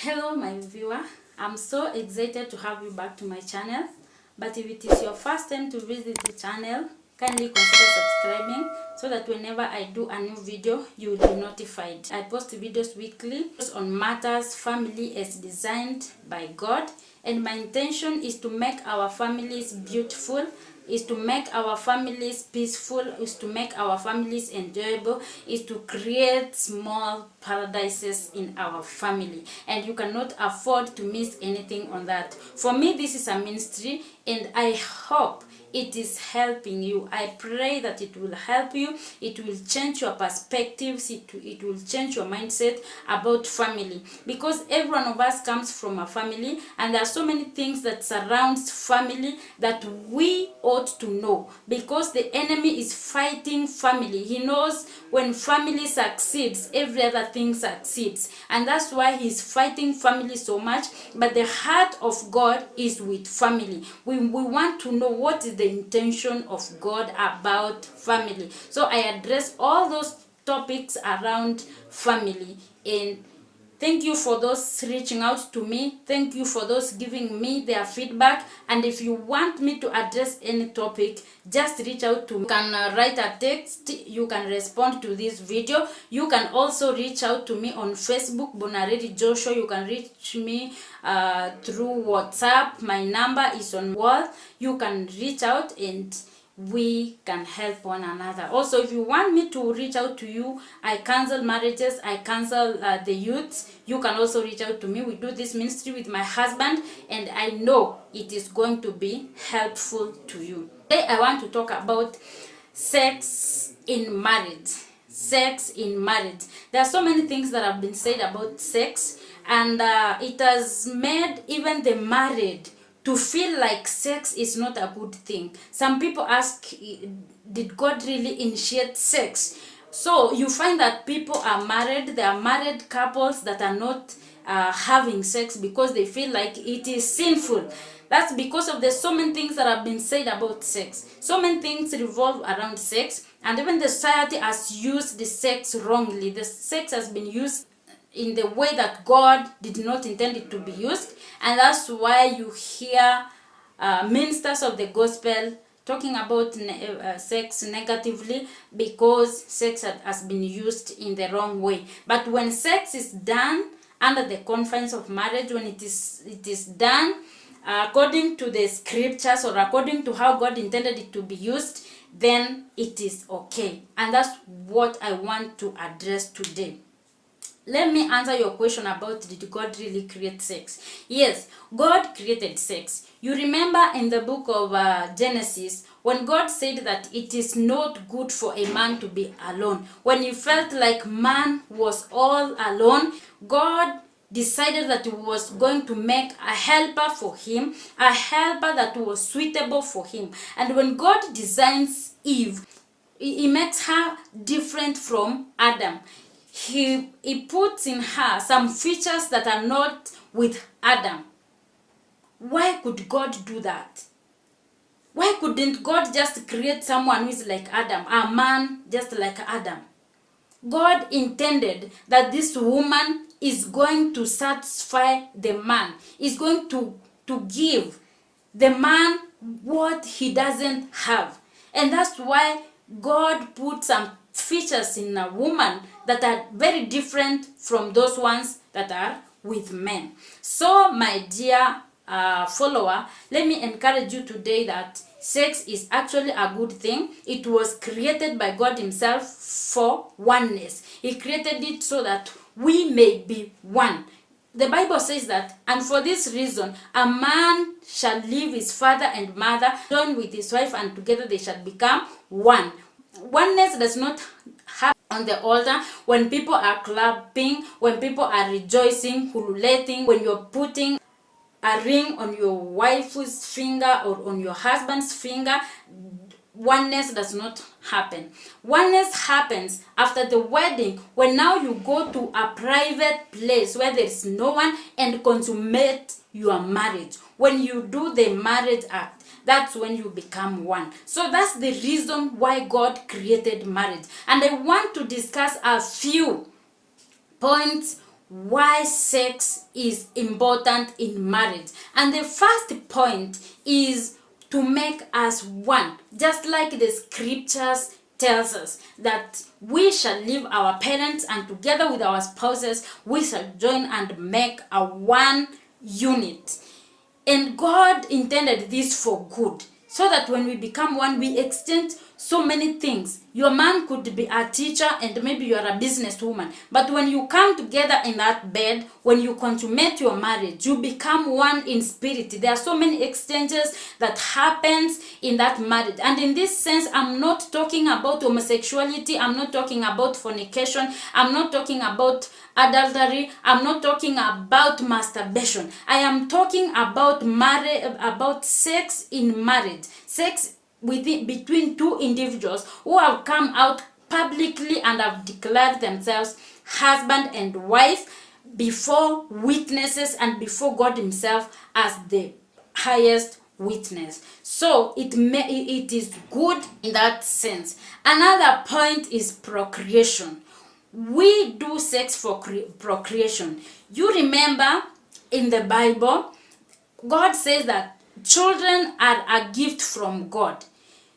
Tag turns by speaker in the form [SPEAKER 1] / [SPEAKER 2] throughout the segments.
[SPEAKER 1] Hello my viewer, I'm so excited to have you back to my channel. But if it is your first time to visit the channel, kindly consider subscribing so that whenever I do a new video, you will be notified. I post videos weekly on matters family as designed by God, and my intention is to make our families beautiful, is to make our families peaceful, is to make our families enjoyable, is to create small paradises in our family, and you cannot afford to miss anything on that. For me, this is a ministry, and I hope it is helping you. I pray that it will help you. It will change your perspectives. It will change your mindset about family, because every one of us comes from a family, and there are so many things that surrounds family that we ought to know, because the enemy is fighting family. He knows when family succeeds, every other thing succeeds, and that's why he's fighting family so much. But the heart of God is with family. We want to know what is the intention of God about family. So I address all those topics around family, and thank you for those reaching out to me. Thank you for those giving me their feedback. And if you want me to address any topic, just reach out to me. You can write a text. You can respond to this video. You can also reach out to me on Facebook, Bonaredi Joshua. You can reach me through WhatsApp. My number is on wall. You can reach out and we can help one another. Also, if you want me to reach out to you, I counsel marriages, I counsel the youths. You can also reach out to me. We do this ministry with my husband, and I know it is going to be helpful to you. Today I want to talk about sex in marriage. Sex in marriage. There are so many things that have been said about sex, and it has made even the married to feel like sex is not a good thing. Some people ask, did God really initiate sex? So you find that people are married, they are married couples that are not having sex because they feel like it is sinful. That's because of the so many things that have been said about sex. So many things revolve around sex, and even the society has used the sex wrongly. The sex has been used in the way that God did not intend it to be used, and that's why you hear ministers of the gospel talking about sex negatively, because sex has been used in the wrong way. But when sex is done under the confines of marriage, when it is done according to the scriptures or according to how God intended it to be used, then it is okay. And that's what I want to address today. Let me answer your question about, did God really create sex? Yes, God created sex. You remember in the book of Genesis, when God said that it is not good for a man to be alone. When he felt like man was all alone, God decided that he was going to make a helper for him, a helper that was suitable for him. And when God designs Eve, he makes her different from Adam. He puts in her some features that are not with Adam. Why could God do that? Why couldn't God just create someone who is like Adam, a man just like Adam? God intended that this woman is going to satisfy the man, is going to give the man what he doesn't have. And that's why God put some features in a woman that are very different from those ones that are with men. So my dear follower, let me encourage you today that sex is actually a good thing. It was created by God himself for oneness. He created it so that we may be one. The Bible says that, and for this reason, a man shall leave his father and mother, join with his wife, and together they shall become one. Oneness does not happen on the altar when people are clapping, when people are rejoicing, hululating, when you're putting a ring on your wife's finger or on your husband's finger. Oneness does not happen. Oneness happens after the wedding, when now you go to a private place where there is no one and consummate your marriage. When you do the marriage act, that's when you become one. So that's the reason why God created marriage. And I want to discuss a few points why sex is important in marriage. And the first point is to make us one, just like the scriptures tells us that we shall leave our parents and together with our spouses we shall join and make a one unit. And God intended this for good, so that when we become one, we exchange so many things. Your man could be a teacher and maybe you are a businesswoman. But when you come together in that bed, when you consummate your marriage, you become one in spirit. There are so many exchanges that happens in that marriage. And in this sense, I'm not talking about homosexuality. I'm not talking about fornication. I'm not talking about adultery. I'm not talking about masturbation. I am talking about about sex in marriage. Sex between two individuals who have come out publicly and have declared themselves husband and wife before witnesses and before God himself as the highest witness. So it is good in that sense. Another point is procreation. We do sex for procreation. You remember in the Bible, God says that children are a gift from God.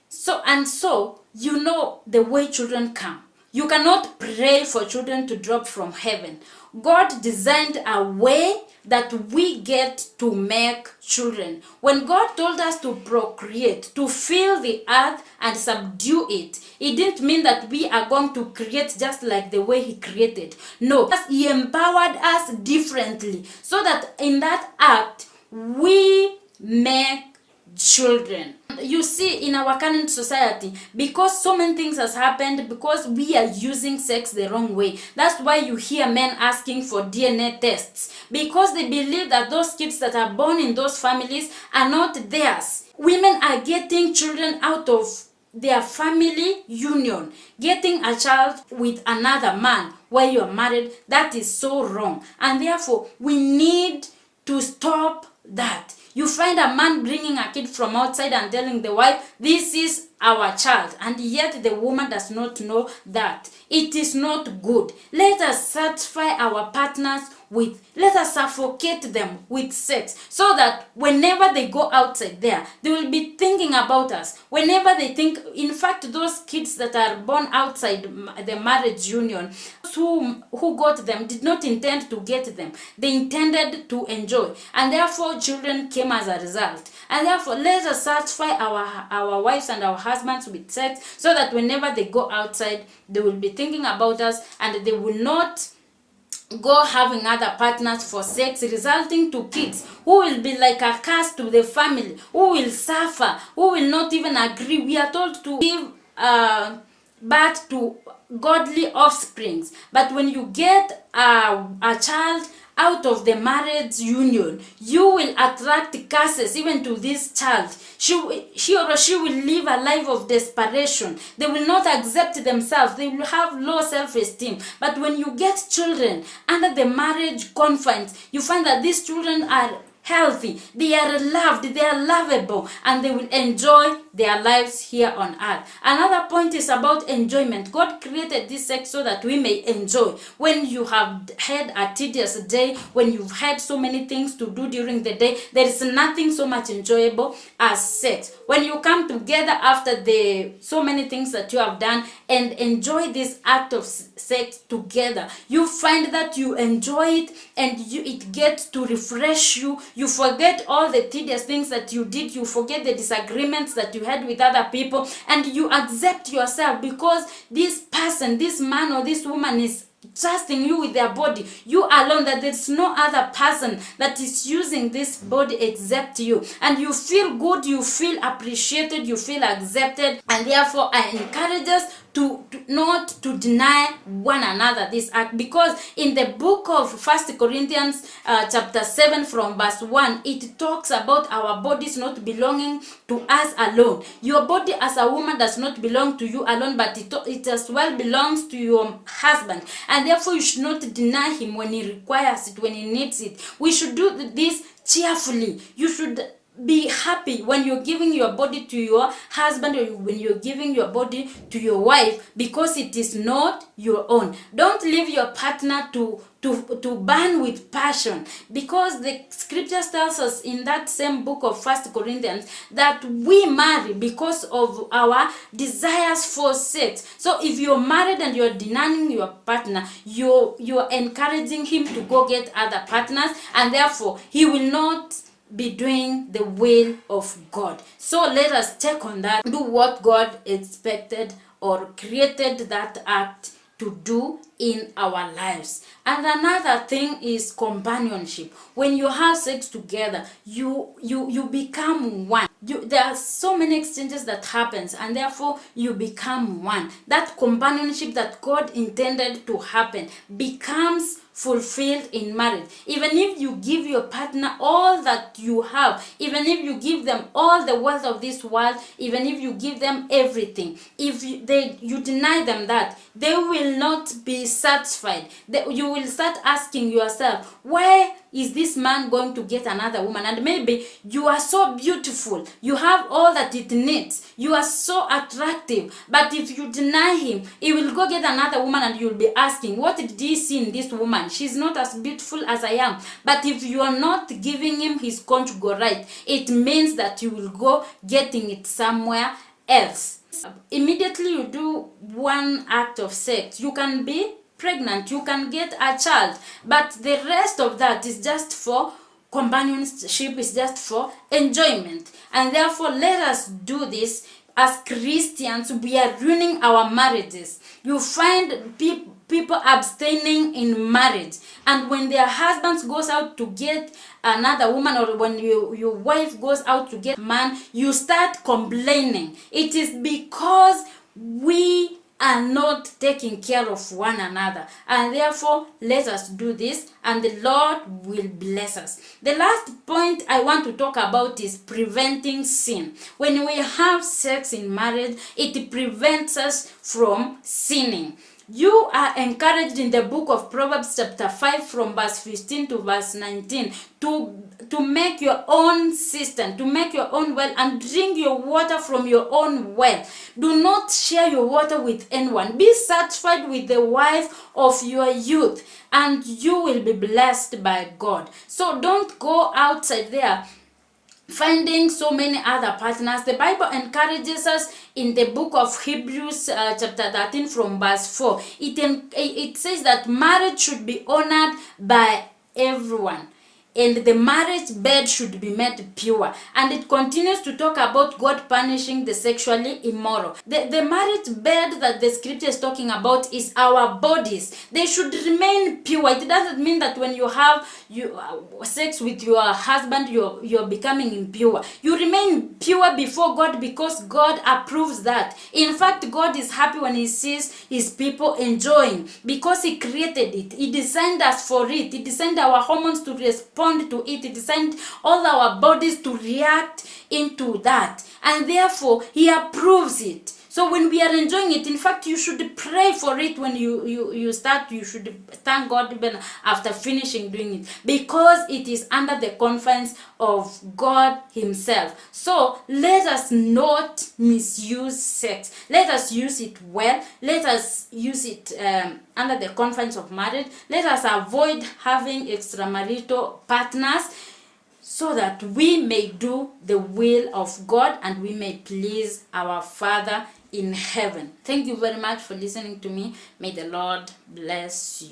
[SPEAKER 1] So you know the way children come. You cannot pray for children to drop from heaven. God designed a way that we get to make children. When God told us to procreate, to fill the earth and subdue it, it didn't mean that we are going to create just like the way he created. No, he empowered us differently so that in that act we make children. You see, in our current society, because so many things has happened, because we are using sex the wrong way, that's why you hear men asking for DNA tests, because they believe that those kids that are born in those families are not theirs. Women are getting children out of their family union, getting a child with another man while you are married. That is so wrong, and therefore we need to stop that. You find a man bringing a kid from outside and telling the wife, this is our child, and yet the woman does not know that. It is not good. Let us satisfy our partners let us suffocate them with sex, so that whenever they go outside there, they will be thinking about us. Whenever they think, in fact, those kids that are born outside the marriage union, who got them did not intend to get them. They intended to enjoy, and therefore children came as a result. And therefore, let us satisfy our wives and our husbands with sex, so that whenever they go outside, they will be thinking about us, and they will not go having other partners for sex, resulting to kids who will be like a curse to the family, who will suffer, who will not even agree. We are told to give birth to godly offsprings, but when you get a child out of the marriage union, you will attract curses even to this child. She or she will live a life of desperation. They will not accept themselves. They will have low self-esteem. But when you get children under the marriage confines, you find that these children are healthy, they are loved, they are lovable, and they will enjoy their lives here on earth. Another point is about enjoyment. God created this sex so that we may enjoy. When you have had a tedious day, when you've had so many things to do during the day, there is nothing so much enjoyable as sex. When you come together after the so many things that you have done and enjoy this act of sex together, you find that you enjoy it, and it gets to refresh you. You forget all the tedious things that you did. You forget the disagreements that you had with other people, and you accept yourself, because this person, this man or this woman is trusting you with their body. You alone, that there's no other person that is using this body except you, and you feel good, you feel appreciated, you feel accepted. And therefore I encourage us to not to deny one another this act, because in the book of 1 Corinthians chapter 7 from verse 1, it talks about our bodies not belonging to us alone. Your body as a woman does not belong to you alone, but it as well belongs to your husband, and therefore you should not deny him when he requires it, when he needs it. We should do this cheerfully. You should be happy when you're giving your body to your husband, or when you're giving your body to your wife, because it is not your own. Don't leave your partner to burn with passion, because the scriptures tells us in that same book of 1 Corinthians that we marry because of our desires for sex. So if you're married and you're denying your partner, you're encouraging him to go get other partners, and therefore he will not be doing the will of God. So let us check on that, do what God expected or created that act to do in our lives. And another thing is companionship. When you have sex together, you become one. There are so many exchanges that happens, and therefore you become one. That companionship that God intended to happen becomes fulfilled in marriage. Even if you give your partner all that you have, even if you give them all the wealth of this world, even if you give them everything, if you deny them that, they will not be satisfied. You will start asking yourself, where is this man going to get another woman? And maybe you are so beautiful, you have all that it needs, you are so attractive, but if you deny him, he will go get another woman, and you'll be asking, what did he see in this woman? She's not as beautiful as I am. But if you are not giving him his conjugal right, it means that you will go getting it somewhere else. Immediately you do one act of sex, you can be pregnant, you can get a child, but the rest of that is just for companionship, is just for enjoyment. And therefore let us do this. As Christians, we are ruining our marriages. You find people abstaining in marriage, and when their husbands goes out to get another woman, or when your wife goes out to get a man, you start complaining. It is because we are not taking care of one another, and therefore let us do this, and the Lord will bless us. The last point I want to talk about is preventing sin. When we have sex in marriage, it prevents us from sinning. You are encouraged in the book of Proverbs chapter 5 from verse 15 to verse 19 to make your own cistern, to make your own well, and drink your water from your own well. Do not share your water with anyone. Be satisfied with the wife of your youth, and you will be blessed by God. So don't go outside there finding so many other partners. The Bible encourages us in the book of Hebrews chapter 13 from verse 4. It says that marriage should be honored by everyone, and the marriage bed should be made pure. And it continues to talk about God punishing the sexually immoral. The marriage bed that the scripture is talking about is our bodies. They should remain pure. It doesn't mean that when you have sex with your husband, you're becoming impure. You remain pure before God, because God approves that. In fact, God is happy when he sees his people enjoying, because he created it. He designed us for it. He designed our hormones to respond to it. He designed all our bodies to react into that, and therefore he approves it. So when we are enjoying it, in fact, you should pray for it. When you start, you should thank God even after finishing doing it, because it is under the confines of God himself. So let us not misuse sex. Let us use it well. Let us use it under the confines of marriage. Let us avoid having extramarital partners, so that we may do the will of God and we may please our Father in heaven. Thank you very much for listening to me. May the Lord bless you.